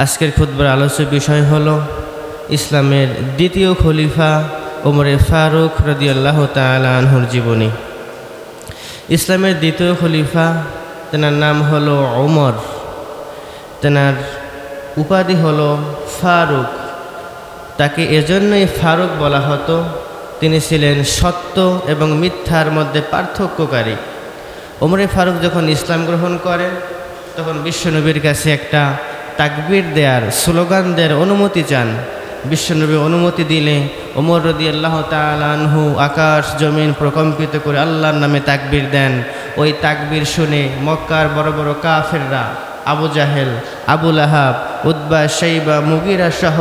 আজকের খুতবার আলোচ্য বিষয় হলো ইসলামের দ্বিতীয় খলিফা ওমরে ফারুক রাদিয়াল্লাহু তাআলা আনহুর জীবনী। ইসলামের দ্বিতীয় খলিফা, তেনার নাম হলো ওমর, তেনার উপাধি হলো ফারুক। তাকে এজন্যই ফারুক বলা হতো, তিনি ছিলেন সত্য এবং মিথ্যার মধ্যে পার্থক্যকারী। ওমরে ফারুক যখন ইসলাম গ্রহণ করেন তখন বিশ্বনবীর কাছে একটা তাকবীর দেয়ার, স্লোগান দেওয়ার অনুমতি চান। বিশ্বনবী অনুমতি দিলে ওমর রাদিয়াল্লাহু তাআলা আনহু আকাশ জমিন প্রকম্পিত করে আল্লাহর নামে তাকবীর দেন। ওই তাকবীর শুনে মক্কার বড় বড় কাফেররা, আবু জাহেল, আবু লাহাব, উতবা, শাইবা, মুগিরা সহ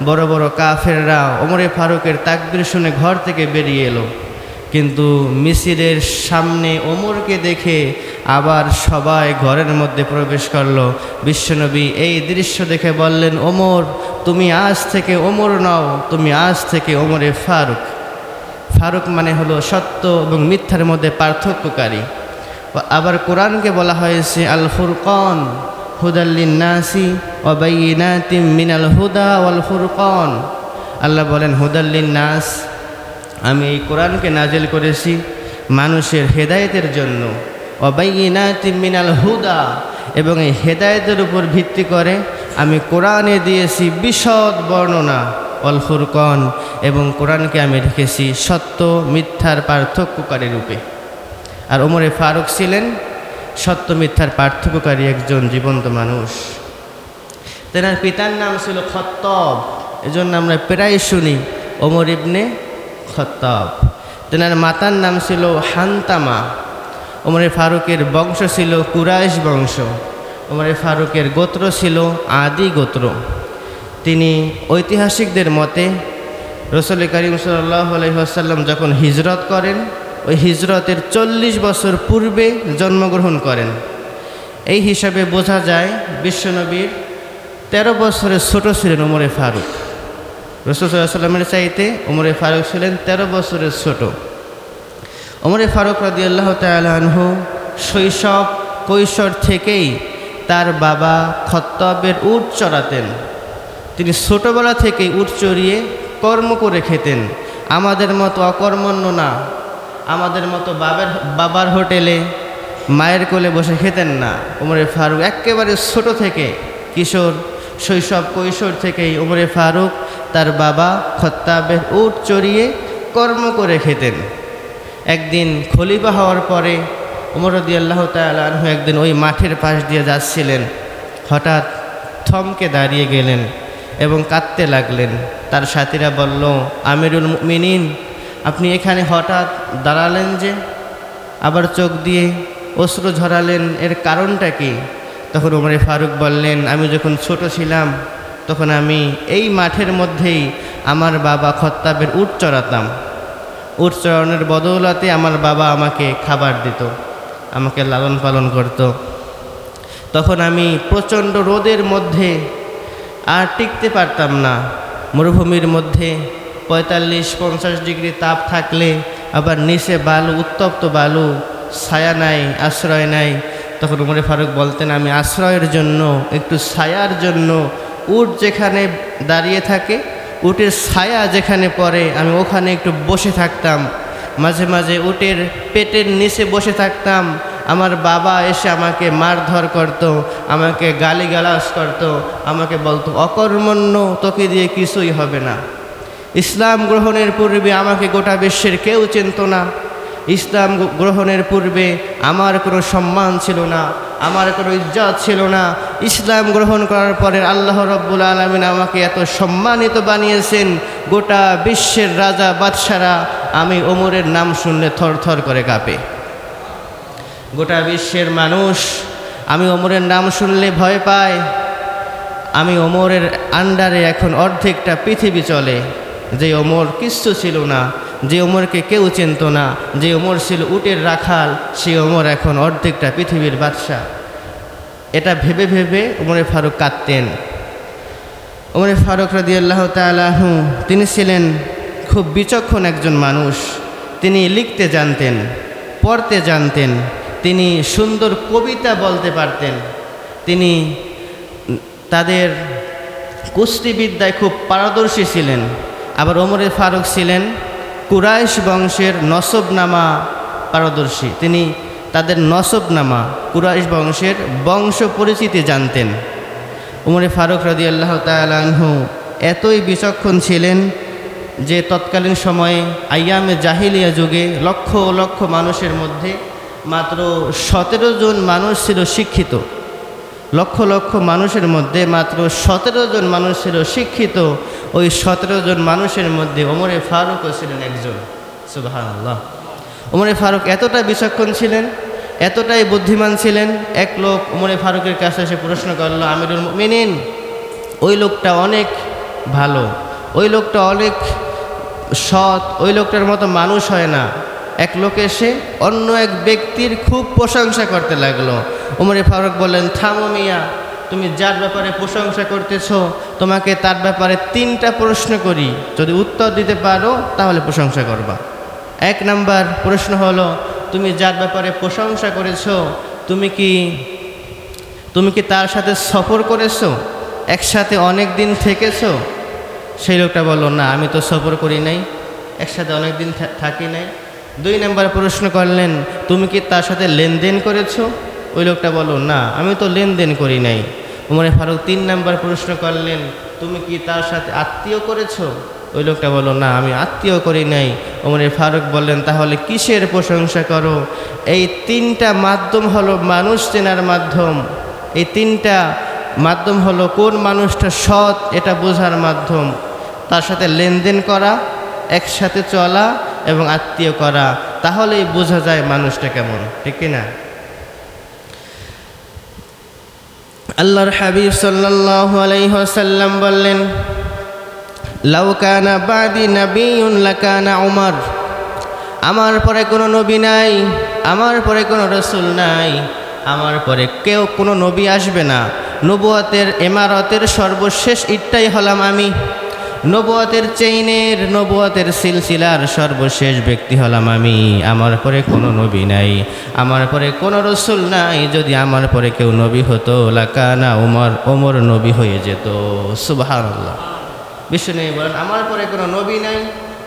বড় বড় কাফেররা ওমরে ফারুকের তাকবীর শুনে ঘর থেকে বেরিয়ে এলো। কিন্তু মিছিলের সামনে ওমরকে দেখে আবার সবাই ঘরের মধ্যে প্রবেশ করলো। বিশ্বনবী এই দৃশ্য দেখে বললেন, ওমর, তুমি আজ থেকে ওমর নও, তুমি আজ থেকে ওমরে ফারুক। ফারুক মানে হলো সত্য এবং মিথ্যার মধ্যে পার্থক্যকারী। আবার কোরআনকে বলা হয়েছে আল ফুরকান হুদাল লিন্নাসি ওয়া বাইয়িনাতিম মিনাল হুদা ওয়াল ফুরকান। আল্লাহ বলেন, হুদাল লিন্নাস, আমি এই কোরআনকে নাজিল করেছি মানুষের হেদায়েতের জন্য, ওয়া বাইয়িনাতিম মিনাল হুদা, এবং এই হেদায়েতের উপর ভিত্তি করে আমি কোরআনে দিয়েছি বিশদ বর্ণনা, ওয়াল ফুরকান, এবং কোরআনকে আমি রেখেছি সত্য মিথ্যার পার্থক্যকারী রূপে। আর ওমরে ফারুক ছিলেন সত্য মিথ্যার পার্থক্যকারী একজন জীবন্ত মানুষ। তেনার পিতার নাম ছিল খত্তাব, এজন্য আমরা প্রায় শুনি ওমর ইবনে খত্তাব। তেনার মাতার নাম ছিল হান্তামা। ওমরে ফারুকের বংশ ছিল কুরাইশ বংশ। ওমরে ফারুকের গোত্র ছিল আদি গোত্র। তিনি ঐতিহাসিকদের মতে রাসূল করিম সাল্লাল্লাহু আলাইহি ওয়াসাল্লাম যখন হিজরত করেন, ওই হিজরতের 40 বছর পূর্বে জন্মগ্রহণ করেন। এই হিসাবে বোঝা যায় বিশ্বনবীর 13 বছরের ছোট ছিলেন ওমরে ফারুক। রাসূল সাল্লাল্লাহু আলাইহি ওয়াসাল্লামের চাইতে ওমরে ফারুক ছিলেন 13 বছরের ছোট। ওমরে ফারুক রাদিয়াল্লাহু তাআলা আনহু শৈশব কৈশোর থেকেই তার বাবা খত্তাবের উট চড়াতেন। তিনি ছোটোবেলা থেকেই উট চড়িয়ে কর্ম করে খেতেন। আমাদের মতো অকর্মণ্য না, আমাদের মতো বাবার হোটেলে মায়ের কোলে বসে খেতেন না। ওমরে ফারুক একেবারে ছোট থেকে কিশোর শৈশব কৈশোর থেকেই ওমরে ফারুক তার বাবা খত্তাবের উট চড়িয়ে কর্ম করে খেতেন। একদিন খলিফা হওয়ার পরে ওমর রাদিয়াল্লাহু তাআলা আনহু একদিন ওই মাঠের পাশ দিয়ে যাচ্ছিলেন। হঠাৎ থমকে দাঁড়িয়ে গেলেন এবং কাঁদতে লাগলেন। তার সাথীরা বলল, আমিরুল মুমিনিন, আপনি এখানে হঠাৎ দাঁড়ালেন যে, আবার চোখ দিয়ে অশ্রু ঝরালেন, এর কারণটা কি? তখন ওমরে ফারুক বললেন, আমি যখন ছোট ছিলাম তখন আমি এই মাঠের মধ্যেই আমার বাবা খত্তাবের উট চড়াতাম। উট চড়ানোর বদৌলতে আমার বাবা আমাকে খাবার দিত, আমাকে লালন পালন করত। তখন আমি প্রচণ্ড রোদের মধ্যে আর টিকতে পারতাম না। মরুভূমির মধ্যে 45-50 ডিগ্রি তাপ থাকলে আবার নিচে বালু, উত্তপ্ত বালু, ছায়া নাই, আশ্রয় নাই। তখন ওমরে ফারুক বলতেন, আমি আশ্রয়ের জন্য, একটু ছায়ার জন্য উট যেখানে দাঁড়িয়ে থাকে, উটের ছায়া যেখানে পড়ে, আমি ওখানে একটু বসে থাকতাম। মাঝে মাঝে উটের পেটের নিচে বসে থাকতাম। আমার বাবা এসে আমাকে মারধর করত, আমাকে গালিগালাজ করত, আমাকে বলতো, অকর্মণ্য, তোকে দিয়ে কিছুই হবে না। ইসলাম গ্রহণের পূর্বে আমাকে গোটা বিশ্বের কেউ চিনত না। ইসলাম গ্রহণের পূর্বে আমার কোনো সম্মান ছিল না, আমার কোনো ইজ্জত ছিল না। ইসলাম গ্রহণ করার পরে আল্লাহ রাব্বুল আলামিন আমাকে এত সম্মানিত বানিয়েছেন, গোটা বিশ্বের রাজা বাদশারা আমি ওমরের নাম শুনলে থর থর করে কাঁপে। গোটা বিশ্বের মানুষ আমি ওমরের নাম শুনলে ভয় পায়। আমি ওমরের আন্ডারে এখন অর্ধেকটা পৃথিবী চলে। যে ওমর কিচ্ছু ছিল না, যে ওমরকে কেউ চিনত না, যে ওমর ছিল উটের রাখাল, সেই ওমর এখন অর্ধেকটা পৃথিবীর বাদশা। এটা ভেবে ভেবে ওমরে ফারুক কাঁদতেন। ওমরে ফারুক রাদিয়াল্লাহু তাআলা আনহু তিনি ছিলেন খুব বিচক্ষণ একজন মানুষ। তিনি লিখতে জানতেন, পড়তে জানতেন, তিনি সুন্দর কবিতা বলতে পারতেন। তিনি তাদের কুস্তিবিদ্যায় খুব পারদর্শী ছিলেন। আবার ওমরে ফারুক ছিলেন কুরাইশ বংশের নসবনামা পারদর্শী। তিনি তাদের নসবনামা কুরাইশ বংশের বংশ পরিচিতি জানতেন। ওমরে ফারুক রাদিয়াল্লাহু তাআলা আনহু এতই বিচক্ষণ ছিলেন যে তৎকালীন সময়ে আইয়ামে জাহিলিয়া যুগে লক্ষ লক্ষ মানুষের মধ্যে মাত্র 17 জন মানুষ ছিল শিক্ষিত। লক্ষ লক্ষ মানুষের মধ্যে মাত্র 17 জন মানুষ ছিল শিক্ষিত। ওই 17 জন মানুষের মধ্যে ওমরে ফারুকও ছিলেন একজন। সুবহানাল্লাহ। ওমরে ফারুক এতটা বিচক্ষণ ছিলেন, এতটাই বুদ্ধিমান ছিলেন। এক লোক ওমরে ফারুকের কাছে এসে প্রশ্ন করল, আমিরুল মুমিনিন, ওই লোকটা অনেক ভালো, ওই লোকটা অনেক সৎ, ওই লোকটার মতো মানুষ হয় না। এক লোক এসে অন্য এক ব্যক্তির খুব প্রশংসা করতে লাগলো। ওমরে ফারুক বললেন, থামো মিয়া, তুমি যার ব্যাপারে প্রশংসা করতেছ তোমাকে তার ব্যাপারে 3টা প্রশ্ন করি, যদি উত্তর দিতে পারো তাহলে প্রশংসা করবা। 1 নাম্বার প্রশ্ন হলো, তুমি যার ব্যাপারে প্রশংসা করেছো তুমি কি তার সাথে সফর করেছো, একসাথে অনেক দিন থেকেছো? সেই লোকটা বলল, না আমি তো সফর করি নাই, একসাথে অনেক দিন থাকি নাই। 2 নাম্বার প্রশ্ন করলেন, তুমি কি তার সাথে লেনদেন করেছো? ওই লোকটা বলল, না আমি তো লেনদেন করি নাই। ওমরে ফারুক 3 নাম্বার প্রশ্ন করলেন, তুমি কি তার সাথে আত্মীয় করেছো? ওই লোকটা বলল, না আমি আত্মীয় করি নাই। ওমরে ফারুক বললেন, তাহলে কিসের প্রশংসা করো? এই 3টা মাধ্যম হলো মানুষ চেনার মাধ্যম। এই 3টা মাধ্যম হলো কোন মানুষটা সৎ এটা বোঝার মাধ্যম। তার সাথে লেনদেন করা, একসাথে চলা এবং আত্মীয় করা, তাহলেই বোঝা যায় মানুষটা কেমন, ঠিক কিনা? আল্লাহর হাবিব সাল্লাল্লাহু আলাইহি ওয়াসাল্লাম বললেন, লাউ কানা বাদি নাবিয়্যুন লাকানা উমর, আমার পরে কোনো নবী নাই, আমার পরে কোনো রাসূল নাই, আমার পরে কেউ কোনো নবী আসবে না। নবুয়তের ইমারতের সর্বশেষ ইটটাই হলাম আমি। নবুয়তের চেইনের, নবুয়তের সিলসিলার সর্বশেষ ব্যক্তি হলাম আমি। আমার পরে কোনো নবী নাই, আমার পরে কোনো রাসূল নাই। যদি আমার পরে কেউ নবী হতো লাকানা উমর, ওমর নবী হয়ে যেত। সুবহানাল্লাহ। বিষ্ণু বলেন, আমার পরে কোনো নবী নাই,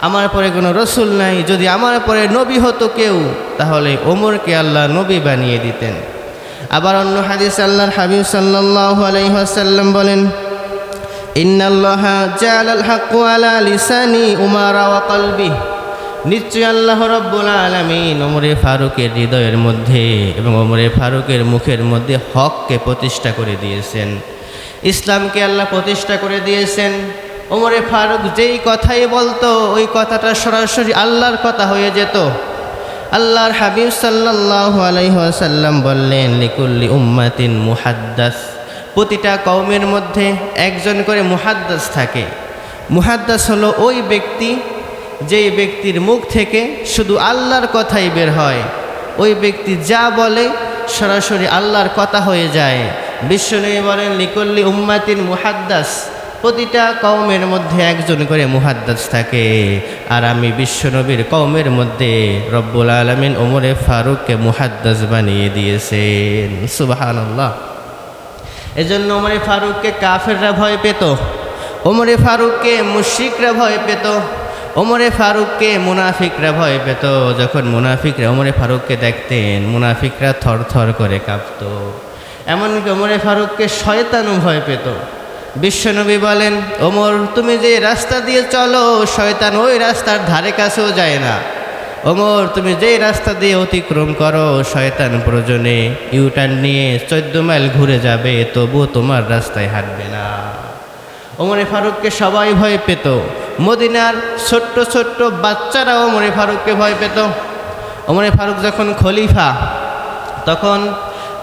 আমার পরে কোনো রাসূল নাই, যদি আমার পরে নবী হতো কেউ তাহলে ওমরকে আল্লাহ নবী বানিয়ে দিতেন। আবার অন্য হাদিস আল্লাহর হাবিব সাল্লাল্লাহু আলাইহি ওয়াসাল্লাম বলেন, ইন্নাল্লাহা জাআলাল হাক্কু আলা লিসানি উমারা ওয়া কলবি, নিশ্চয় আল্লাহ রাব্বুল আলামিন ওমরে ফারুকের হৃদয়ের মধ্যে এবং ওমরে ফারুকের মুখের মধ্যে হককে প্রতিষ্ঠা করে দিয়েছেন, ইসলামকে আল্লাহ প্রতিষ্ঠা করে দিয়েছেন। ওমরে ফারুক যেই কথাই বলতো ওই কথাটা সরাসরি আল্লাহর কথা হয়ে যেত। আল্লাহর হাবিব সাল্লাল্লাহু আলাইহি ওয়াসাল্লাম বললেন, লিকুল্লি উম্মাতিন মুহাদ্দাস, প্রতিটা কওমের মধ্যে একজন করে মুহাদ্দাস থাকে। মুহাদ্দাস হলো ওই ব্যক্তি যেই ব্যক্তির মুখ থেকে শুধু আল্লাহর কথাই বের হয়, ওই ব্যক্তি যা বলে সরাসরি আল্লাহর কথা হয়ে যায়। বিশ্বনবী বলেন, লিকুল্লি উম্মাতিন মুহাদ্দাস, প্রতিটা কওমের মধ্যে একজন করে মুহাদ্দাস থাকে। আর আমি বিশ্বনবীর কওমের মধ্যে রব্বুল আলামিন ওমরে ফারুককে মুহাদ্দাস বানিয়ে দিয়েছেন। সুবহানাল্লাহ। এজন্য ওমরে ফারুককে কাফেররা ভয় পেত, ওমরে ফারুককে মুশরিকরা ভয় পেত, ওমরে ফারুককে মুনাফিকরা ভয় পেত। যখন মুনাফিকরা ওমরে ফারুককে দেখতেন মুনাফিকরা থরথর করে কাঁপত। এমনকি ওমরে ফারুককে শয়তানও ভয় পেত। বিশ্বনবী বলেন, ওমর তুমি যে রাস্তা দিয়ে চলো শয়তান ওই রাস্তার ধারে কাছেও যায় না। ওমর তুমি যেই রাস্তা দিয়ে অতিক্রম করো শয়তান প্রয়োজনে ইউটার্ন নিয়ে 14 মাইল ঘুরে যাবে, তবুও তোমার রাস্তায় হাঁটবে না। ওমরে ফারুককে সবাই ভয় পেত। মদিনার ছোট্ট ছোট্ট বাচ্চারা ওমরে ফারুককে ভয় পেত। ওমরে ফারুক যখন খলিফা, তখন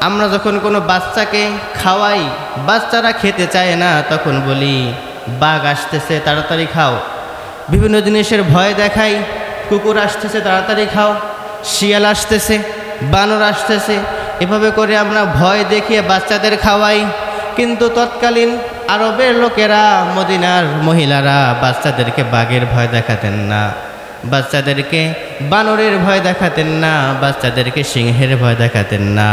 আমরা যখন কোনো বাচ্চাকে খাওয়াই, বাচ্চারা খেতে চায় না, তখন বলি বাঘ আসতেছে তাড়াতাড়ি খাও। বিভিন্ন জিনিসের ভয় দেখাই, কুকুর আসতেছে তাড়াতাড়ি খাও, শিয়াল আসতেছে, বানর আসতেছে, এভাবে করে আমরা ভয় দেখিয়ে বাচ্চাদের খাওয়াই। কিন্তু তৎকালীন আরবের লোকেরা, মদিনার মহিলারা বাচ্চাদেরকে বাঘের ভয় দেখাতেন না। বাচ্চাদেরকে বানরের ভয় দেখাতেন না, বাচ্চাদেরকে সিংহের ভয় দেখাতেন না।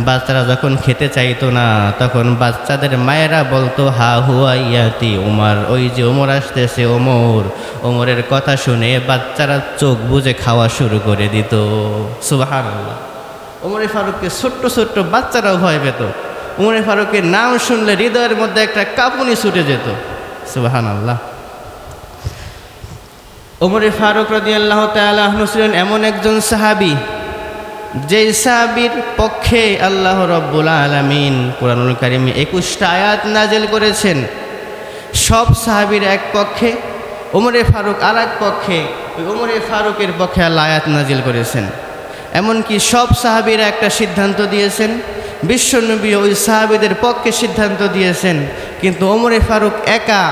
বাচ্চারা যখন খেতে চাইতো না তখন বাচ্চাদের মায়েরা বলতো হা হুয়া ইয়াতি উমর, ওই যে ওমর আসতেছে ওমর। ওমরের কথা শুনে বাচ্চারা চোখ বুজে খাওয়া শুরু করে দিত। সুবহানাল্লাহ। ওমরে ফারুককে ছোট্ট ছোট্ট বাচ্চারাও ভয় পেত। ওমরে ফারুকের নাম শুনলে হৃদয়ের মধ্যে একটা কাঁপুনি ছুটে যেত। সুবহানাল্লাহ। ওমরে ফারুক রাদিয়াল্লাহু তাআলা আনহু ছিলেন এমন একজন সাহাবী, যেই সাহাবীর পক্ষে আল্লাহ রাব্বুল আলামিন কুরআনুল কারীমে 21টা আয়াত নাজিল করেছেন। সব সাহাবীর এক পক্ষে, ওমরে ফারুক আর এক পক্ষে। ওই ওমরে ফারুকের পক্ষে আল্লাহ আয়াত নাজিল করেছেন। এমনকি সব সাহাবীরা একটা সিদ্ধান্ত দিয়েছেন, বিশ্বনবী ওই সাহাবীদের পক্ষে সিদ্ধান্ত দিয়েছেন, কিন্তু ওমরে ফারুক একা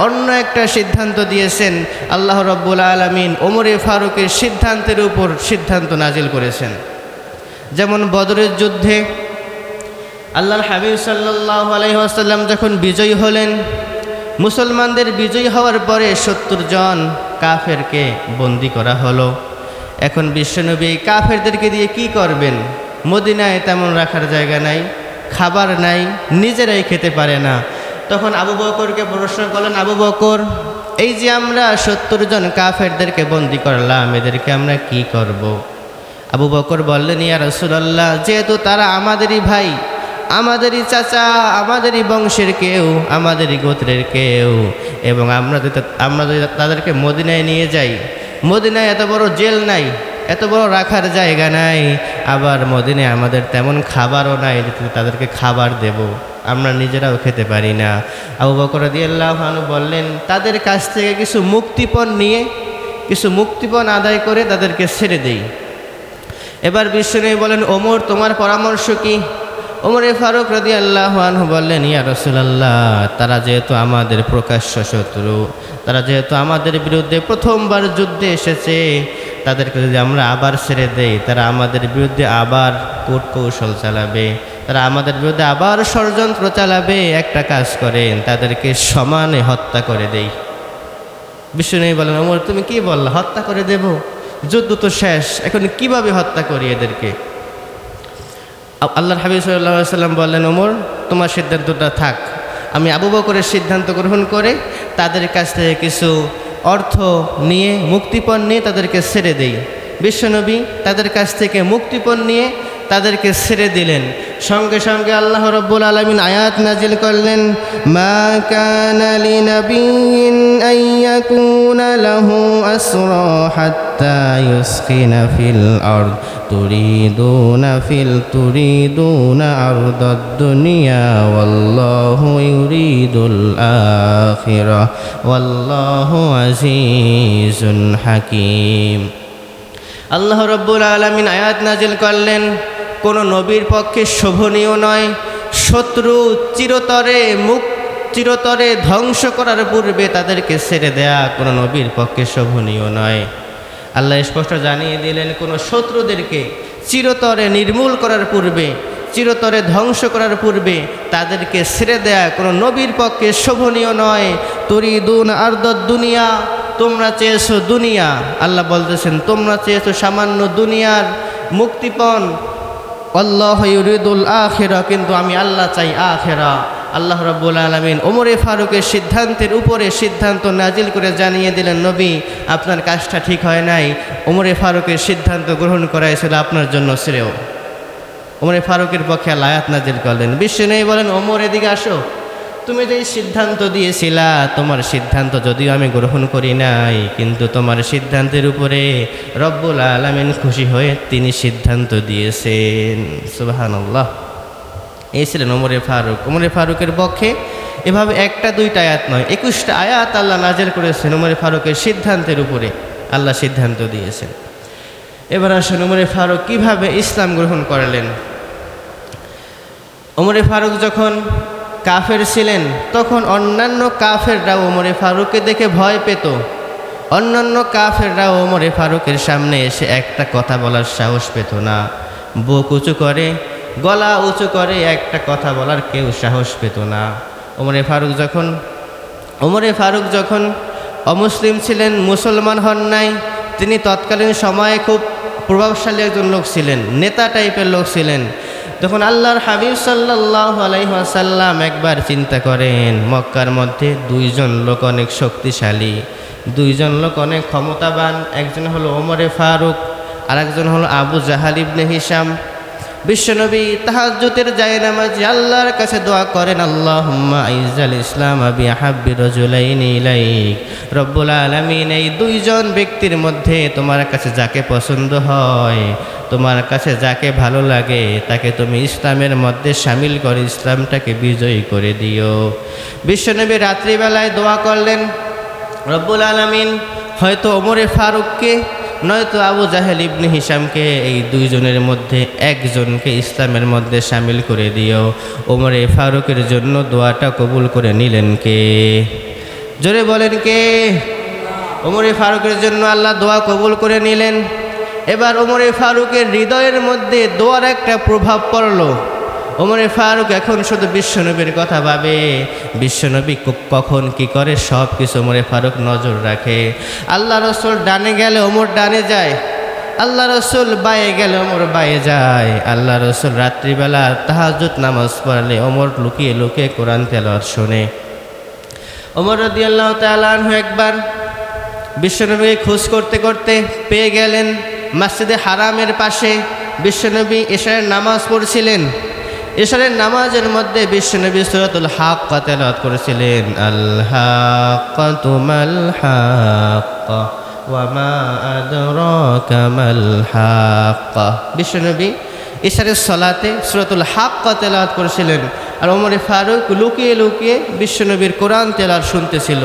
অন্য একটা সিদ্ধান্ত দিয়েছেন। আল্লাহ রাব্বুল আলামিন ওমরে ফারুকের সিদ্ধান্তের উপর সিদ্ধান্ত নাজিল করেছেন। যেমন বদরের যুদ্ধে আল্লাহর হাবিব সাল্লাল্লাহু আলাইহি ওয়াসাল্লাম যখন বিজয়ী হলেন, মুসলমানদের বিজয়ী হওয়ার পরে 70 জন কাফেরকে বন্দী করা হলো। এখন বিশ্বনবী কাফেরদেরকে দিয়ে কি করবেন? মদিনায় তেমন রাখার জায়গা নাই, খাবার নাই, নিজেরাই খেতে পারে না। তখন আবু বকরকে প্রশ্ন করলেন, আবু বকর, এই যে আমরা 70 জন কাফেরদেরকে বন্দী করলাম, এদেরকে আমরা কি করব? আবু বকর বললেন, ইয়া রাসূলুল্লাহ, যেহেতু তারা আমাদেরই ভাই, আমাদেরই চাচা, আমাদেরই বংশের কেউ, আমাদেরই গোত্রের কেউ, এবং আমরা যদি তাদেরকে মদিনায় নিয়ে যাই, মদিনায় এত বড় জেল নাই, এত বড় রাখার জায়গা নাই, আবার মদিনায় আমাদের তেমন খাবারও নাই যে তাদেরকে খাবার দেব, আমরা নিজেরাও খেতে পারি না। আবু বকর রাদিয়াল্লাহু আনহু বললেন, তাদের কাছ থেকে কিছু মুক্তিপণ নিয়ে, কিছু মুক্তিপণ আদায় করে তাদেরকে ছেড়ে দেই। এবার বিশ্বনবী বলেন, ওমর, তোমার পরামর্শ কি? ওমরে ফারুক রাদিয়াল্লাহু আনহু বললেন, ইয়া রাসূলুল্লাহ, তারা যেহেতু আমাদের প্রকাশ্য শত্রু, তারা যেহেতু আমাদের বিরুদ্ধে প্রথমবার যুদ্ধে এসেছে, তাদেরকে যদি আমরা আবার ছেড়ে দেই, তারা আমাদের বিরুদ্ধে আবার কূটকৌশল চালাবে, তারা আমাদের বিরুদ্ধে আবার ষড়যন্ত্র চালাবে। একটা কাজ করেন, তাদেরকে সমানে হত্যা করে দেই। বিশ্বনবী বলেন, ওমর, তুমি কি বললা? হত্যা করে দেব? যুদ্ধ তো শেষ, এখন কিভাবে হত্যা করি এদেরকে? আল্লাহর হাবিব সাল্লাল্লাহু আলাইহি ওয়াসাল্লাম বললেন, ওমর, তোমার সিদ্ধান্তটা থাক, আমি আবু বকরের সিদ্ধান্ত গ্রহণ করে তাদের কাছ থেকে কিছু অর্থ নিয়ে, মুক্তিপণ নিয়ে তাদেরকে ছেড়ে দেই। বিশ্বনবী তাদের কাছ থেকে মুক্তিপণ নিয়ে তাদেরকে ছেড়ে দিলেন। সঙ্গে সঙ্গে আল্লাহ রাব্বুল আলামিন আয়াত নাজিল করলেন, মা কানা লিনাবিয়্যিন আন ইয়াকুনা লাহু আসরা হাত্তা ইউসখিনা ফিল আরদ তুরিদুনা আরদাদ দুনিয়া ওয়াল্লাহু ইউরিদুল আখিরাহ ওয়াল্লাহু আজিজুন হাকীম। আল্লাহ রাব্বুল আলামিন আয়াত নাজিল করলেন, কোনো নবীর পক্ষে শোভনীয় নয় শত্রু চিরতরে ধ্বংস করার পূর্বে তাদেরকে ছেড়ে দেয়া, কোনো নবীর পক্ষে শোভনীয় নয়। আল্লাহ স্পষ্ট জানিয়ে দিলেন, কোনো শত্রুদেরকে চিরতরে নির্মূল করার পূর্বে, চিরতরে ধ্বংস করার পূর্বে তাদেরকে ছেড়ে দেয়া কোনো নবীর পক্ষে শোভনীয় নয়। তুরিদুন আরদাদ দুনিয়া, তোমরা চেয়েছো দুনিয়া, আল্লাহ বলতেছেন তোমরা চেয়েছো সামান্য দুনিয়ার মুক্তিপণ। আল্লাহু ইউরিদুল আখিরা, কিন্তু আমি আল্লাহ চাই আখিরা। আল্লাহ রাব্বুল আলামিন ওমরে ফারুকের সিদ্ধান্তের উপরে সিদ্ধান্ত নাজিল করে জানিয়ে দিলেন, নবী, আপনার কাজটা ঠিক হয় নাই, ওমরে ফারুকের সিদ্ধান্ত গ্রহণ করা হয়েছিল আপনার জন্য শ্রেয়। ওমরে ফারুকের পক্ষে আল্লাহ আয়াত নাজিল করলেন। বিশ্বনবী বলেন, ওমর, এদিকে আসো, তুমি যে সিদ্ধান্ত দিয়েছিলা, তোমার সিদ্ধান্ত যদিও আমি গ্রহণ করি নাই, কিন্তু তোমার সিদ্ধান্তের উপরে রব্বুল আলামিন খুশি হয়ে তিনি সিদ্ধান্ত দিয়েছেন। সুবহানাল্লাহ। এই ছিলেন ওমরে ফারুক। ওমরে ফারুকের পক্ষে এভাবে একটা দুইটা আয়াত নয়, 21টা আয়াত আল্লাহ নাজিল করেছেন ওমরে ফারুকের সিদ্ধান্তের উপরে। আল্লাহ সিদ্ধান্ত দিয়েছেন। এবার আসুন, ওমরে ফারুক কিভাবে ইসলাম গ্রহণ করলেন। ওমরে ফারুক যখন কাফের ছিলেন, তখন অন্যান্য কাফেররাও ওমরে ফারুককে দেখে ভয় পেত। অন্যান্য কাফেররাও ওমরে ফারুকের সামনে এসে একটা কথা বলার সাহস পেত না। বুক উঁচু করে, গলা উঁচু করে একটা কথা বলার কেউ সাহস পেত না। ওমরে ফারুক যখন অমুসলিম ছিলেন, মুসলমান হন নাই, তিনি তৎকালীন সময়ে খুব প্রভাবশালী একজন লোক ছিলেন, নেতা টাইপের লোক ছিলেন। তখন আল্লাহর হাবিব সাল্লাল্লাহু আলাইহি ওয়াসাল্লাম একবার চিন্তা করেন, মক্কার মধ্যে দুইজন লোক অনেক শক্তিশালী, দুইজন লোক অনেক ক্ষমতাবান, একজন হলো ওমরে ফারুক আর একজন হলো আবু জাহাল ইবনে হিশাম। বিশ্বনবী তাহাজ্জুদের জায়নামাজে আল্লাহর কাছে দোয়া করেন, আল্লাহুম্মা আইজ্জাল ইসলাম বিআহাব্বি রাজুলাইনি ইলাইক। রব্বুল আলামিন, এই দুইজন ব্যক্তির মধ্যে তোমার কাছে যাকে পছন্দ হয়, তোমার কাছে যাকে ভালো লাগে, তাকে তুমি ইসলামের মধ্যে শামিল করে ইসলামটাকে বিজয়ী করে দিও। বিশ্বনবী রাত্রিবেলায় দোয়া করলেন, রব্বুল আলামিন হয়তো ওমরে ফারুককে নয়তো আবু জাহেল ইবনে হিশামকে, এই দুইজনের মধ্যে একজনকে ইসলামের মধ্যে শামিল করে দিও। ওমরে ফারুকের জন্য দোয়াটা কবুল করে নিলেন কে? জোরে বলেন কে? ওমরে ফারুকের জন্য আল্লাহ দোয়া কবুল করে নিলেন। এবার ওমরে ফারুকের হৃদয়ের মধ্যে দোয়ার একটা প্রভাব পড়ল। ওমরে ফারুক এখন শুধু বিশ্বনবীর কথা ভাবে, বিশ্বনবী কখন কি করে সব কিছু ওমরে ফারুক নজর রাখে। আল্লাহ রসুল ডানে গেলে ওমর ডানে যায়, আল্লাহ রসুল বায়ে গেলে ওমর বায়ে যায়। আল্লাহ রসুল রাত্রিবেলা তাহাজ্জুদ নামাজ পড়লে ওমর লুকিয়ে লুকিয়ে কোরআন তেলাওয়াত শোনে। ওমর রাদিয়াল্লাহু তাআলা আনহু একবার বিশ্বনবীকে খোঁজ করতে করতে পেয়ে গেলেন মসজিদে হারামের পাশে। বিশ্বনবী এশারের নামাজ পড়ছিলেন। এশারের নামাজের মধ্যে বিশ্বনবী সূরাতুল হাক্কা তেলাওয়াত করেছিলেন, আল হাক্কাতু মাল হাক্কা ওয়া মা আদরাকা মাল হাক্কা। বিশ্বনবী এশারের সালাতে সূরাতুল হাক্কা তেলাওয়াত করেছিলেন, আর ওমরে ফারুক লুকিয়ে লুকিয়ে বিশ্বনবীর কোরআন তেলাওয়াত শুনতেছিল।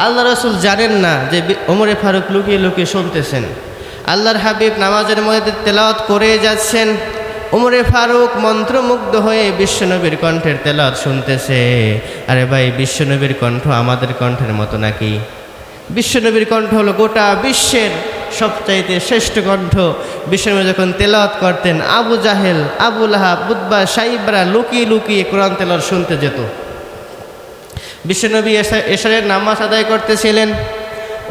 আল্লাহ রাসূল জানেন না যে ওমরে ফারুক লুকিয়ে লুকিয়ে শুনতেছেন। আল্লাহর হাবিব নামাজের মধ্যে তেলাওয়াত করে যাচ্ছেন, ওমরে ফারুক মন্ত্রমুগ্ধ হয়ে বিশ্বনবীর কণ্ঠের তেলাওয়াত শুনতেছে। আরে ভাই, বিশ্বনবীর কণ্ঠ আমাদের কণ্ঠের মতো নাকি? বিশ্বনবীর কণ্ঠ হলো গোটা বিশ্বের সবচাইতে শ্রেষ্ঠ কণ্ঠ। বিশ্বনবী যখন তেলাওয়াত করতেন, আবু জাহেল, আবু লাহাব, উতবা, সাইবরা লুকিয়ে লুকিয়ে কোরআন তেলাওয়াত শুনতে যেত। বিশ্বনবী এশারের নামাজ আদায় করতেছিলেন,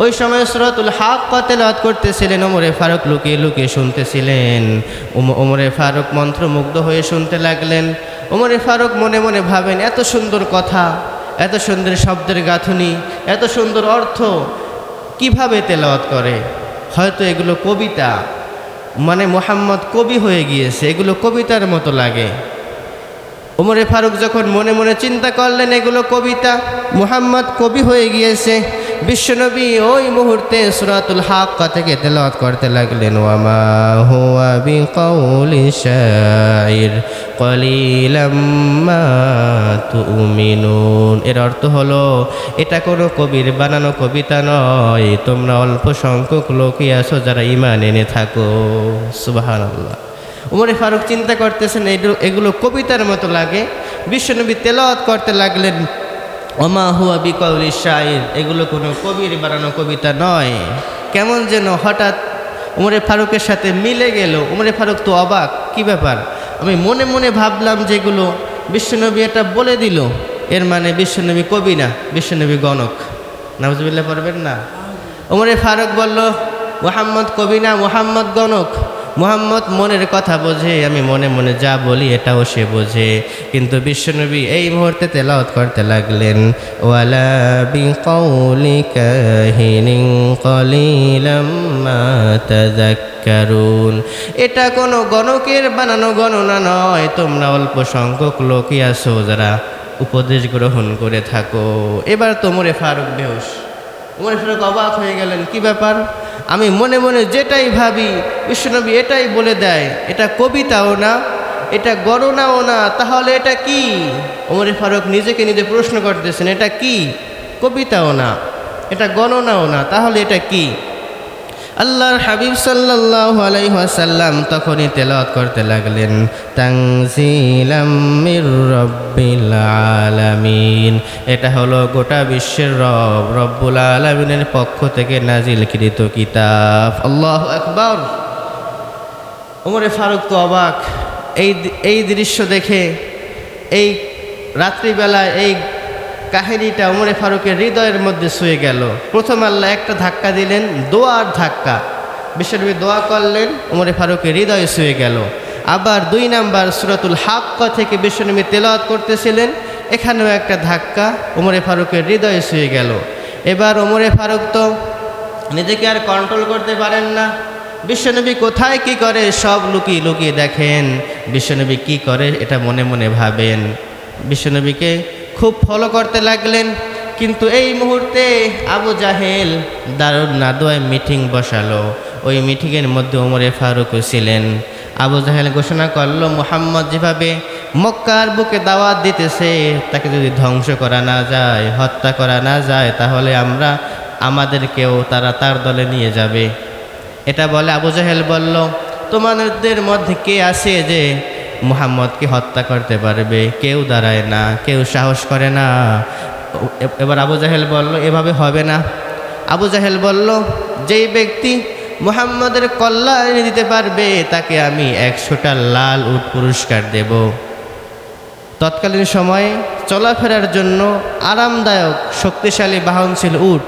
ওই সময় সূরাতুল হাক্কা তেলাওয়াত করতেছিলেন, ওমরে ফারুক লুকিয়ে লুকিয়ে শুনতেছিলেন। ওমরে ফারুক মন্ত্রমুগ্ধ হয়ে শুনতে লাগলেন। ওমরে ফারুক মনে মনে ভাবেন, এত সুন্দর কথা, এত সুন্দর শব্দের গাঁথুনি, এত সুন্দর অর্থ কিভাবে তেলাওয়াত করে? হয়তো এগুলো কবিতা, মানে মুহাম্মদ কবি হয়ে গিয়েছে, এগুলো কবিতার মতো লাগে। ওমরে ফারুক যখন মনে মনে চিন্তা করলেন এগুলো কবিতা, মুহাম্মদ কবি হয়ে গিয়েছে, বিশ্বনবী ওই মুহূর্তে সূরাতুল হাক্কা থেকে তেলাওয়াত করতে লাগলেন, ওয়া মা হুয়া বিকাউলি শাইর কলিলাম মা তুমিনুন। এর অর্থ হলো, এটা কোনো কবির বানানো কবিতা নয়, তোমরা অল্প সংখ্যক লোকই আছো যারা ঈমান এনে থাকো। সুবহানাল্লাহ। ওমরে ফারুক চিন্তা করতেছেন এগুলো কবিতার মতো লাগে। বিশ্বনবী তেলাওয়াত করতে লাগলেন, ওমা হুয়া বিকাউলি শাইর, এগুলো কোনো কবির বানানো কবিতা নয়। কেমন যেন হঠাৎ ওমরে ফারুকের সাথে মিলে গেল। ওমরে ফারুক তো অবাক, কি ব্যাপার? আমি মনে মনে ভাবলাম যেগুলো বিশ্বনবী এটা বলে দিল, এর মানে বিশ্বনবী কবি না, বিশ্বনবী গণক। নাউজুবিল্লাহ পড়বেন না? ওমরে ফারুক বলল, মুহাম্মদ কবি না, মুহাম্মদ গণক। মুহাম্মদ মনের কথা বোঝে, আমি মনে মনে যা বলি এটাও সে বোঝে। কিন্তু বিশ্বনবী এই মুহূর্তে তেলাওয়াত করতে লাগলেন, ওয়ালা বিকাউলি কাহিনিন কলিলাম মা তাযাক্কারুন। এটা কোনো গণকের বানানো গণনা নয়, তোমরা অল্প সংখ্যক লোকই আছো যারা উপদেশ গ্রহণ করে থাকো। এবার তো ওমরে ফারুক বেহুশ। ওমরে ফারুক অবাক হয়ে গেলেন, কি ব্যাপার? আমি মনে মনে যেটাই ভাবি বিশ্বনবী এটাই বলে দেয়। এটা কবিতাও না, এটা গণনাও না, তাহলে এটা কি? ওমরে ফারুক নিজেকে নিজে প্রশ্ন করতেছেন, এটা কি? কবিতাও না, এটা গণনাও না, তাহলে এটা কি? আল্লাহর হাবিব সাল্লাল্লাহু আলাইহি ওয়াসাল্লাম তখনই তেলাওয়াত করতে লাগলেন, তানজিলাম মির রাব্বিল আলামিন। এটা হলো গোটা বিশ্বের রব, রব্বুল আলামিনের পক্ষ থেকে নাজিলকৃত কিতাব। আল্লাহু আকবার। ওমরে ফারুক তো অবাক এই দৃশ্য দেখে। এই রাত্রিবেলায় এই কাহিনীটা ওমরে ফারুকের হৃদয়ের মধ্যে শুয়ে গেল। প্রথম আল্লাহ একটা ধাক্কা দিলেন, দোয়ার ধাক্কা। বিশ্বনবী দোয়া করলেন, ওমরে ফারুকের হৃদয় ছুঁয়ে গেল। আবার 2 নাম্বার সূরাতুল হাক্কা থেকে বিশ্বনবী তেলাওয়াত করতেছিলেন, এখানেও একটা ধাক্কা ওমরে ফারুকের হৃদয় ছুঁয়ে গেল। এবার ওমরে ফারুক তো নিজেকে আর কন্ট্রোল করতে পারেন না। বিশ্বনবী কোথায় কি করে সব লুকিয়ে লুকিয়ে দেখেন, বিশ্বনবী কি করে এটা মনে মনে ভাবেন। বিশ্বনবীকে খুব ফলো করতে লাগলেন। কিন্তু এই মুহূর্তে আবু জাহেল দারুন নাদোয়ায় মিটিং বসালো। ওই মিটিংয়ের মধ্যে ওমরে ফারুকও ছিলেন। আবু জাহেল ঘোষণা করলো, মুহাম্মদ যেভাবে মক্কার বুকে দাওয়াত দিতেছে, তাকে যদি ধ্বংস করা না যায়, হত্যা করা না যায়, তাহলে আমাদেরকেও তারা তার দলে নিয়ে যাবে। এটা বলে আবু জাহেল বলল, তোমাদের মধ্যে কে আছে যে মুহাম্মদকে হত্যা করতে পারবে? কেউ দাঁড়ায় না, কেউ সাহস করে না। এবার আবু জাহেল বলল, এভাবে হবে না। আবু জাহেল বলল, যেই ব্যক্তি মুহাম্মদের কল্যাণ এনে দিতে পারবে তাকে আমি 100টা লাল উট পুরস্কার দেব। তৎকালীন সময়ে চলাফেরার জন্য আরামদায়ক শক্তিশালী বাহন ছিল উট,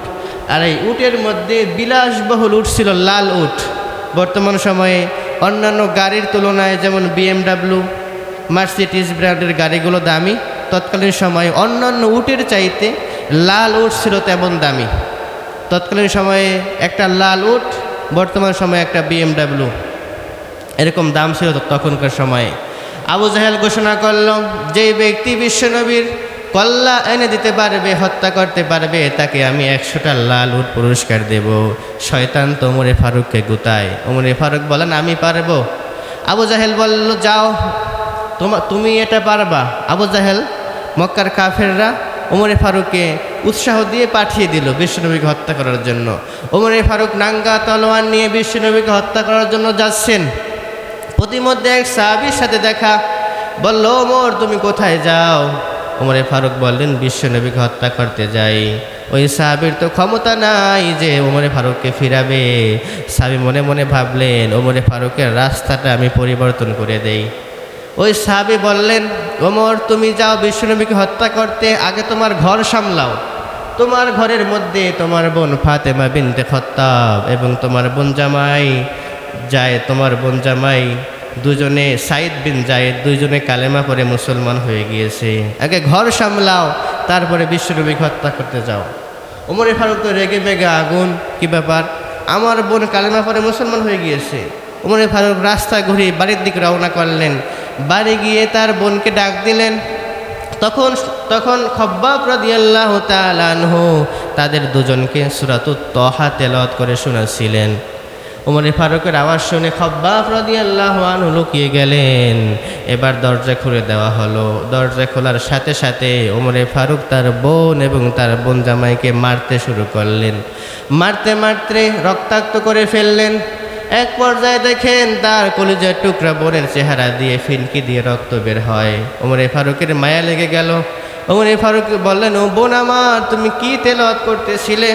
আর এই উটের মধ্যে বিলাসবহুল উট ছিল লাল উট। বর্তমান সময়ে অন্যান্য গাড়ির তুলনায় যেমন BMW, মার্সিডিজ ব্র্যান্ডের গাড়িগুলো দামি, তৎকালীন সময়ে অন্যান্য উটের চাইতে লাল উট ছিল তেমন দামি। তৎকালীন সময়ে একটা লাল উট বর্তমান সময়ে একটা BMW, এরকম দাম ছিল তখনকার সময়ে। আবু জাহেল ঘোষণা করল, যে ব্যক্তি বিশ্বনবীর কল্যাণ এনে দিতে পারবে, হত্যা করতে পারবে, তাকে আমি 100টা লাল উট পুরস্কার দেব। শয়তান তো ওমরে ফারুককে গুতায়। ওমরে ফারুক বলেন, আমি পারবো। আবু জাহেল বলল, যাও, তুমি এটা পারবা। আবু জাহেল, মক্কার কাফেররা ওমরে ফারুককে উৎসাহ দিয়ে পাঠিয়ে দিল বিশ্বনবীকে হত্যা করার জন্য। ওমরে ফারুক নাঙ্গা তলোয়ার নিয়ে বিশ্বনবীকে হত্যা করার জন্য যাচ্ছেন। প্রতিমধ্যে এক সাহাবীর সাথে দেখা। বলল, ওমর তুমি কোথায় যাও? ওমরে ফারুক বললেন, বিশ্বনবীকে হত্যা করতে যাই। ওই সাহাবীর তো ক্ষমতা নাই যে ওমরে ফারুককে ফিরাবে। সাহাবী মনে মনে ভাবলেন, ওমরে ফারুকের রাস্তাটা আমি পরিবর্তন করে দেই। ওই সাহাবী বললেন, ওমর তুমি যাও বিশ্বনবীকে হত্যা করতে, আগে তোমার ঘর সামলাও। তোমার ঘরের মধ্যে তোমার বোন ফাতেমা বিনতে খাত্তাব এবং তোমার বোন জামাই দুজনে সাইদ বিন জায়েদ, দুইজনে কালেমা পড়ে মুসলমান হয়ে গিয়েছে। আগে ঘর সামলাও, তারপরে বিশ্বনবীকে হত্যা করতে যাও। ওমরে ফারুক তো রেগে বেগে আগুন, কি ব্যাপার? আমার বোন কালেমা পড়ে মুসলমান হয়ে গিয়েছে। ওমরে ফারুক রাস্তা ঘুরিয়ে বাড়ির দিকে রওনা করলেন। বাড়ি গিয়ে তার বোনকে ডাক দিলেন। তখন খব্বাব রাদিয়াল্লাহু তাআলা আনহু তাদের দুজনকে সূরাতুত তাহা তেলাওয়াত করে শোনাচ্ছিলেন। ওমরে ফারুকের আওয়াজ শুনে খব্বাব রাদিয়াল্লাহু আনহু লুকিয়ে গেলেন। এবার দরজা খুলে দেওয়া হলো। দরজা খোলার সাথে সাথে ওমরে ফারুক তার বোন এবং তার বোন জামাইকে মারতে শুরু করলেন। মারতে মারতে রক্তাক্ত করে ফেললেন। এক পর্যায়ে দেখেন তার কলিজার টুকরা বোনের চেহারা দিয়ে ফিনকি দিয়ে রক্ত বের হয়। ওমরে ফারুকের মায়া লেগে গেল। ওমরে ফারুক বললেন, ও বোন আমার, তুমি কি তেলাওয়াত করতেছিলে?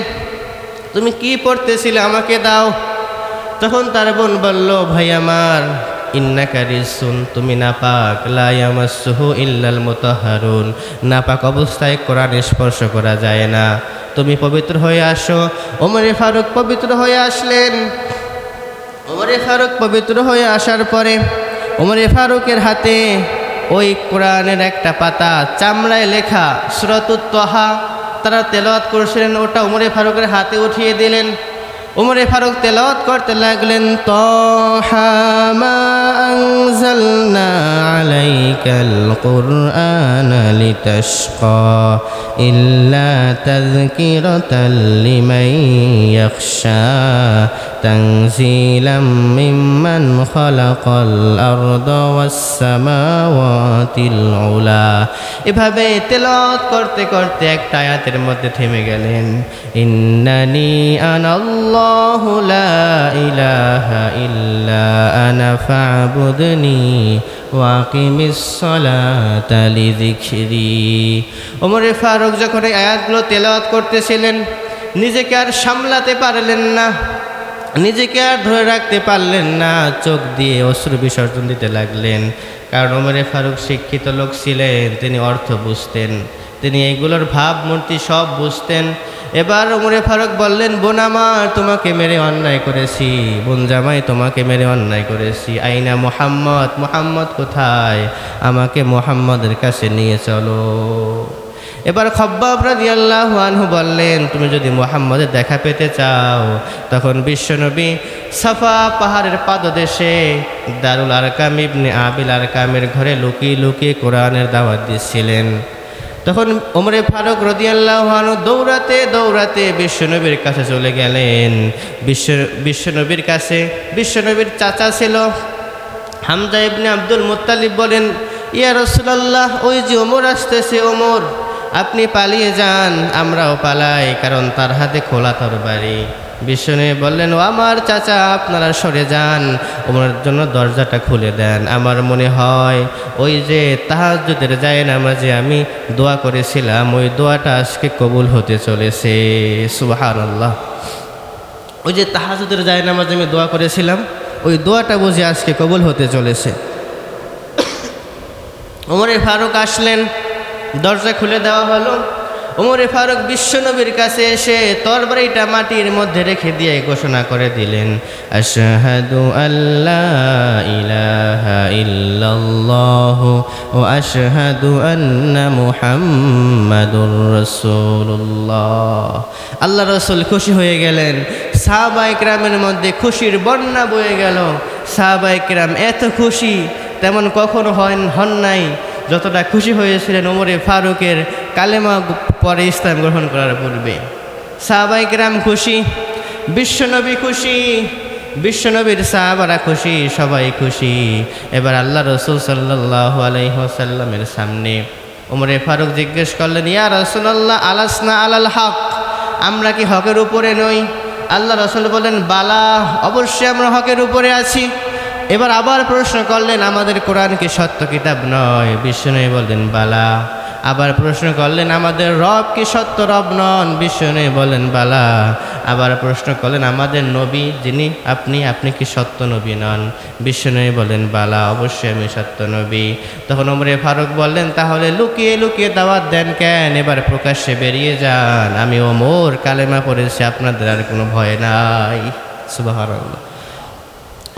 তুমি কি পড়তেছিলে? আমাকে দাও। তখন তার বোন বলল, ভাই আমার, ইন্নাকা রিজসুন, তুমি নাপাক, লা ইয়ামাসসুহু ইল্লাল মুতাহহারুন, নাপাক অবস্থায় কোরআন স্পর্শ করা যায় না, তুমি পবিত্র হয়ে আসো। ওমরে ফারুক পবিত্র হয়ে আসলেন। ওমরে ফারুক পবিত্র হয়ে আসার পরে ওমরে ফারুকের হাতে ওই কোরআনের একটা পাতা, চামড়ায় লেখা সূরাতুত তাহা, তারা তেলাওয়াত করছিলেন, ওটা ওমরে ফারুকের হাতে উঠিয়ে দিলেন। ওমরে ফারুক তেলাওয়াত করতে লাগলেন, তাহা মা আনজালনা আলাইকাল কুরআনা লিতাশকা ইল্লা তাযকিরাতাল লিমান ইয়াখশা তানজিলাম মিম্মান খালাকাল আরদা ওয়াস সামাওয়াতিল উলা। এভাবে তেলাওয়াত করতে করতে একটা আয়াতের মধ্যে থেমে গেলেন। ইন্নানি আনাল্লাহু লা ইলাহা ইল্লা আনা ফা'বুদনি ওয়াকিমিস সালাতা লিযিকরি। ওমরে ফারুক যখন এই আয়াতগুলো তেলাওয়াত করতেছিলেন, নিজেকে আর সামলাতে পারলেন না, নিজেকে আর ধরে রাখতে পারলেন না, চোখ দিয়ে অশ্রু বিসর্জন দিতে লাগলেন। কারণ ওমরে ফারুক শিক্ষিত লোক ছিলেন, তিনি অর্থ বুঝতেন। তিনি এইগুলোর ভাবমূর্তি সব বুঝতেন। এবার ওমরে ফারুক বললেন, বোন আমার, তোমাকে মেরে অন্যায় করেছি, বোন জামাই তোমাকে মেরে অন্যায় করেছি। আইনা মুহাম্মদ, মুহাম্মদ কোথায়? আমাকে মুহাম্মদের কাছে নিয়ে চলো। এবার খব্বাব রাদিয়াল্লাহু আনহু বললেন, তুমি যদি মুহাম্মদের দেখা পেতে চাও, তখন বিশ্বনবী সাফা পাহাড়ের পাদদেশে দারুল আরকাম ইবনে আবিল আরকামের ঘরে লুকিয়ে লুকিয়ে কোরআনের দাওয়াত দিচ্ছিলেন। তখন ওমরে ফারুক রাদিয়াল্লাহু আনহু দৌড়াতে দৌড়াতে বিশ্বনবীর কাছে চলে গেলেন। বিশ্বনবীর কাছে বিশ্বনবীর চাচা ছিল হামজা ইবনে আব্দুল মুত্তালিব বলেন, ইয়া রাসূলুল্লাহ, ওই যে ওমর আসতেছে, ওমর, আপনি পালিয়ে যান, আমরাও পালাই, কারণ তার হাতে খোলা তরবারি। বিশ্বনবী বললেন, ও আমার চাচা, আপনারা সরে যান, ওমরের জন্য দরজাটা খুলে দেন। আমার মনে হয় ওই যে তাহাজ্জুদের জায়নামাজে আমি দোয়া করেছিলাম, ওই দোয়াটা আজকে কবুল হতে চলেছে। সুবহানাল্লাহ। ওই যে তাহাজ্জুদের জায়নামাজে আমি দোয়া করেছিলাম, ওই দোয়াটা বুঝি আজকে কবুল হতে চলেছে। ওমরে ফারুক আসলেন, দরজা খুলে দেওয়া হলো। ওমরে ফারুক বিশ্বনবীর কাছে এসে তরবারিটা মাটির মধ্যে রেখে দিয়ে ঘোষণা করে দিলেন, আশহাদু আল্লা ইলাহা ইল্লাল্লাহ ওয়া আশহাদু আন্না মুহাম্মাদুর রাসূলুল্লাহ। আল্লাহ রাসূল খুশি হয়ে গেলেন। সাহাবায়ে কেরামের মধ্যে খুশির বন্যা বয়ে গেল। সাহাবায়ে কেরাম এত খুশি তেমন কখনো হন নাই যতটা খুশি হয়েছিলেন ওমরে ফারুকের কালেমা পরে ইসলাম গ্রহণ করার পূর্বে। সাহাবায়ে কেরাম খুশি, বিশ্বনবী খুশি, বিশ্বনবীর সাহাবারা খুশি, সবাই খুশি। এবার আল্লাহ রাসূল সাল্লাল্লাহু আলাইহি ওয়াসাল্লামের সামনে ওমরে ফারুক জিজ্ঞেস করলেন, ইয়া রাসূলুল্লাহ, আলাসনা আলাল হক, আমরা কি হকের উপরে নই? আল্লাহ রাসূল বলেন, বালা, অবশ্যই আমরা হকের উপরে আছি। এবার আবার প্রশ্ন করলেন, আমাদের কোরআন কি সত্য কিতাব নয়? বিশ্বনবী বললেন, বালা। আবার প্রশ্ন করলেন, আমাদের রব কি সত্য রব নন? বিশ্বনবী বলেন, বালা। আবার প্রশ্ন করলেন, আমাদের নবী যিনি আপনি কি সত্য নবী নন? বিশ্বনবী বলেন, বালা, অবশ্যই আমি সত্য নবী। তখন ওমরে ফারুক বললেন, তাহলে লুকিয়ে লুকিয়ে দাওয়াত দেন কেন? এবার প্রকাশ্যে বেরিয়ে যান, আমি ওমর কালেমা পড়েছি, আপনাদের আর কোনো ভয় নাই। সুবহানাল্লাহ।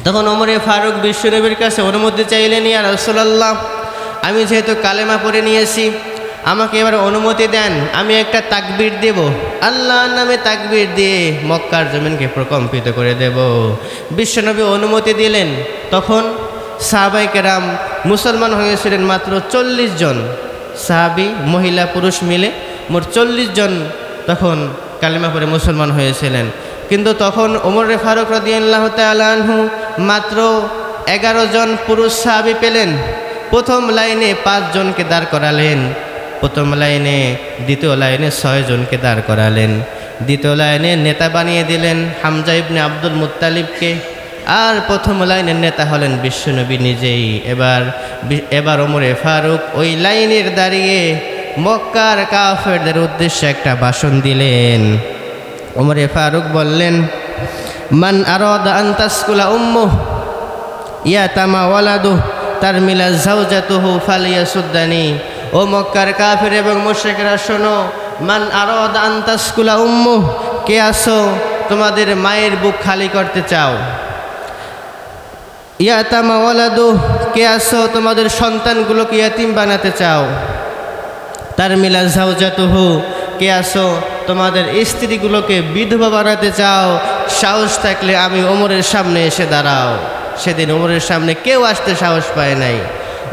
তখন ওমরে ফারুক বিশ্বনবীর কাছে অনুমতি চাইলেন, ইয়া রাসূলুল্লাহ, আমি যেহেতু কালেমা পড়ে নিয়েছি, আমাকে এবার অনুমতি দেন, আমি একটা তাকবীর দেব, আল্লাহর নামে তাকবীর দিয়ে মক্কার জমিনকে প্রকম্পিত করে দেব। বিশ্বনবী অনুমতি দিলেন। তখন সাহাবায়ে কেরাম মুসলমান হয়েছিলেন মাত্র 40 জন, সাহাবী মহিলা পুরুষ মিলে মোট 40 জন তখন কালেমা পড়ে মুসলমান হয়েছিলেন। কিন্তু তখন ওমর ফারুক রাদিয়াল্লাহু তাআলা আনহু মাত্র 11 জন পুরুষ সাহাবী পেলেন। প্রথম লাইনে 5 জনকে দাঁড় করালেন, প্রথম লাইনে, দ্বিতীয় লাইনে 6 জনকে দাঁড় করালেন, দ্বিতীয় লাইনে নেতা বানিয়ে দিলেন হামজা ইবনে আব্দুল মুত্তালিবকে, আর প্রথম লাইনের নেতা হলেন বিশ্বনবী নিজেই। এবার ওমরে ফারুক ওই লাইনের দাঁড়িয়ে মক্কার কাফেরদের উদ্দেশ্যে একটা ভাষণ দিলেন। ওমরে ফারুক বললেন, মান আরাদা আন তাসকুলা উম্মুহু ইয়াতামা ওয়ালাদুহু তারমিলা যাওজাতুহু ফালিয়াসুদ্দানি। ও মক্কার কাফের এবং মুশরিকরা শোনো, মান আরাদা আন তাসকুলা উম্মুহু, কে আসো তোমাদের মায়ের বুক খালি করতে চাও? ইয়াতামা ওয়ালাদুহু, কে আসো তোমাদের সন্তানগুলোকে ইয়াতিম বানাতে চাও? তারমিলা যাওজাতুহু, কে আসো তোমাদের স্ত্রীগুলোকে বিধবা বানাতে চাও? সাহস থাকলে আমি ওমরের সামনে এসে দাঁড়াও। সেদিন ওমরের সামনে কেউ আসতে সাহস পায় নাই।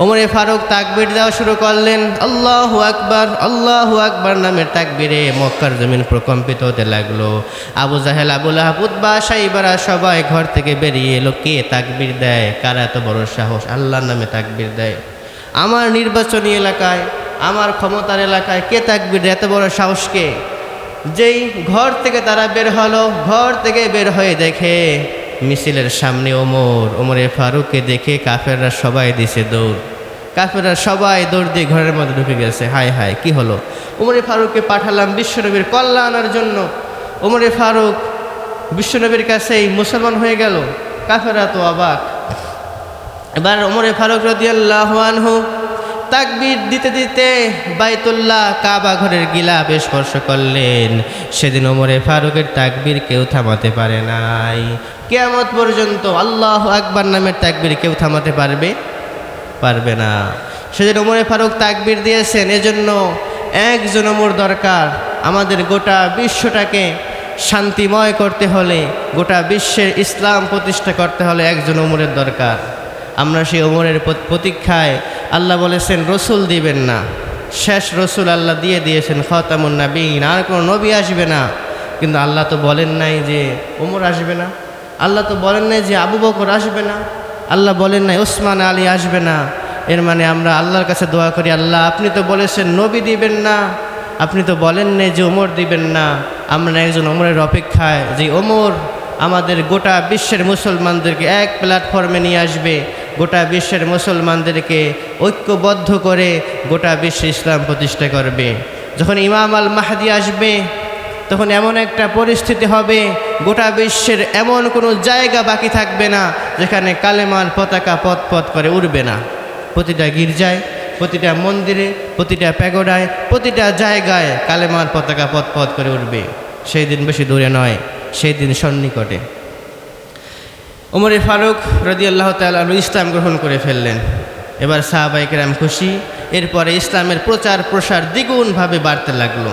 ওমরে ফারুক তাকবীর দেওয়া শুরু করলেন, আল্লাহু আকবার, আল্লাহু আকবার নামের তাকবীরে মক্কার জমিন প্রকম্পিত হতে লাগলো। আবু জাহেল, আবু লাহাব, উতবা, শাইবারা সবাই ঘর থেকে বেরিয়ে এলো। কে তাকবীর দেয়? কার এত বড় সাহস আল্লাহর নামে তাকবীর দেয়? আমার নির্বাচনী এলাকায়, আমার ক্ষমতার এলাকায় কে তাকবীর দেয়? এত বড় সাহস কে? যেই ঘর থেকে তারা বের হলো, ঘর থেকে বের হয়ে দেখে মিছিলের সামনে ওমরে ফারুককে দেখে কাফেররা সবাই দিছে দৌড়। কাফেররা সবাই দৌড় দিয়ে ঘরের মধ্যে ঢুকে গেছে। হায় হায়, কি হলো? ওমরে ফারুককে পাঠালাম বিশ্বনবীর কল্যাণের জন্য। ওমরে ফারুক বিশ্বনবীর কাছেই মুসলমান হয়ে গেল। কাফেররা তো অবাক। এবার ওমরে ফারুক রাদিয়াল্লাহু আনহু তাকবীর দিতে দিতে বাইতুল্লাহ কাবা ঘরের গিলাফ স্পর্শ করলেন, সেদিন ওমরে ফারুকের তাকবীর কেউ থামাতে পারে নাই। কিয়ামত পর্যন্ত আল্লাহু আকবার নামের তাকবীর কেউ থামাতে পারবে না। সেদিন ওমরে ফারুক তাকবীর দিয়েছেন। এজন্য একজন ওমর দরকার। আমাদের গোটা বিশ্বটাকে শান্তিময় করতে হলে, গোটা বিশ্বের ইসলাম প্রতিষ্ঠা করতে হলে একজন ওমরের দরকার। আমরা সেই ওমরের প্রতীক্ষায়, আল্লাহ বলেছেন রসুল দিবেন না, শেষ রসুল আল্লাহ দিয়ে দিয়েছেন খাতামুন নবীন, আর কোনো নবী আসবে না। কিন্তু আল্লাহ তো বলেন নাই যে ওমর আসবে না, আল্লাহ তো বলেন নাই যে আবু বকর আসবে না, আল্লাহ বলেন নাই ওসমান আলী আসবে না। এর মানে আমরা আল্লাহর কাছে দোয়া করি, আল্লাহ আপনি তো বলেছেন নবী দিবেন না, আপনি তো বলেন নাই যে ওমর দিবেন না। আমরা একজন ওমরের অপেক্ষায়, যে ওমর আমাদের গোটা বিশ্বের মুসলমানদেরকে এক প্ল্যাটফর্মে নিয়ে আসবে, গোটা বিশ্বের মুসলমানদেরকে ঐক্যবদ্ধ করে গোটা বিশ্বে ইসলাম প্রতিষ্ঠা করবে। যখন ইমাম আল মাহদি আসবে, তখন এমন একটা পরিস্থিতি হবে, গোটা বিশ্বের এমন কোনো জায়গা বাকি থাকবে না যেখানে কালেমার পতাকা পথ পথ করে উড়বে না। প্রতিটা গির্জায়, প্রতিটা মন্দিরে, প্রতিটা প্যাগোডায়, প্রতিটা জায়গায় কালেমার পতাকা পথ পথ করে উঠবে। সেই দিন বেশি দূরে নয়, সেই দিন সন্নিকটে। ওমরে ফারুক রাদিয়াল্লাহু তাআলা আনহু ইসলাম গ্রহণ করে ফেললেন। এবার সাহাবায়ে কেরাম খুশি। এরপরে ইসলামের প্রচার প্রসার দ্বিগুণভাবে বাড়তে লাগলো।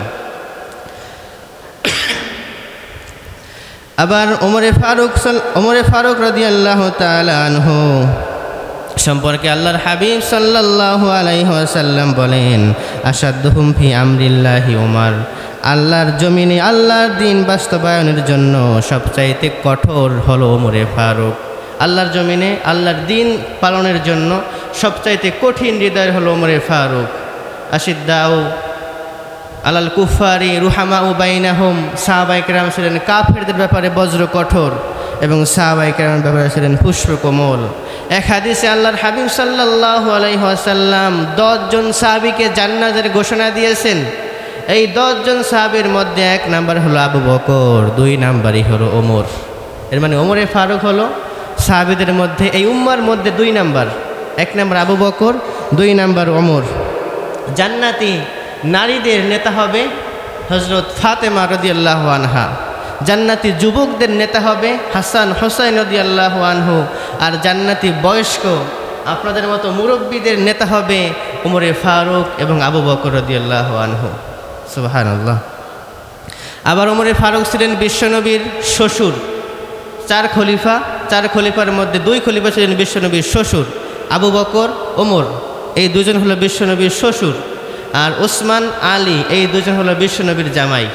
আবার ওমরে ফারুক রাদিয়াল্লাহু তাআলা আনহু সম্পর্কে আল্লাহর হাবিব সাল্লাল্লাহু আলাইহি ওয়াসাল্লাম বলেন, আসাদ্দুহুম ফি আমরিল্লাহি ওমর, আল্লাহর জমিনে আল্লাহর দ্বীন বাস্তবায়নের জন্য সবচাইতে কঠোর হলো ওমরে ফারুক। আল্লাহর জমিনে আল্লাহর দ্বীন পালনের জন্য সবচাইতে কঠিন হৃদয় হলো ওমরে ফারুক। আশিদ্দাউ আলাল কুফারি রুহামাউ বাইনাহুম, সাহাবায়ে কেরাম ছিলেন কাফেরদের ব্যাপারে বজ্র কঠোর এবং সাহাবায়ে কেরামের ব্যাপারে ছিলেন পুষ্প কোমল। এক হাদিসে আল্লাহর হাবিব সাল্লাল্লাহু আলাইহি ওয়াসাল্লাম 10 জন সাহাবীকে জান্নাতের ঘোষণা দিয়েছেন। এই 10 জন সাহাবীর মধ্যে 1 নাম্বার হলো আবু বকর, 2 নাম্বারই হলো ওমর। এর মানে ওমরে ফারুক হলো সাহাবীদের মধ্যে, এই উম্মার মধ্যে 2 number. 1 number Abu Bakr, 2 number Omar. জান্নাতি নারীদের নেতা হবে হযরত ফাতেমা রাদিয়াল্লাহু আনহা। জান্নাতি যুবকদের নেতা হবে হাসান হোসাইন রাদিয়াল্লাহু আনহু। আর জান্নাতি বয়স্ক আপনাদের মতো মুরব্বীদের নেতা হবে ওমরে ফারুক এবং আবু বকর রাদিয়াল্লাহু আনহু। সুবহানাল্লাহ। আবার ওমরে ফারুক ছিলেন বিশ্বনবীর শ্বশুর। 4 খলিফা, 4 খলিফার মধ্যে 2 খলিফা ছিলেন বিশ্বনবীর শ্বশুর, আবু বকর, ওমর। এই 2 জন হলো বিশ্বনবীর শ্বশুর। আর ওসমান, আলী, এই 2 জন হলো বিশ্বনবীর জামাই।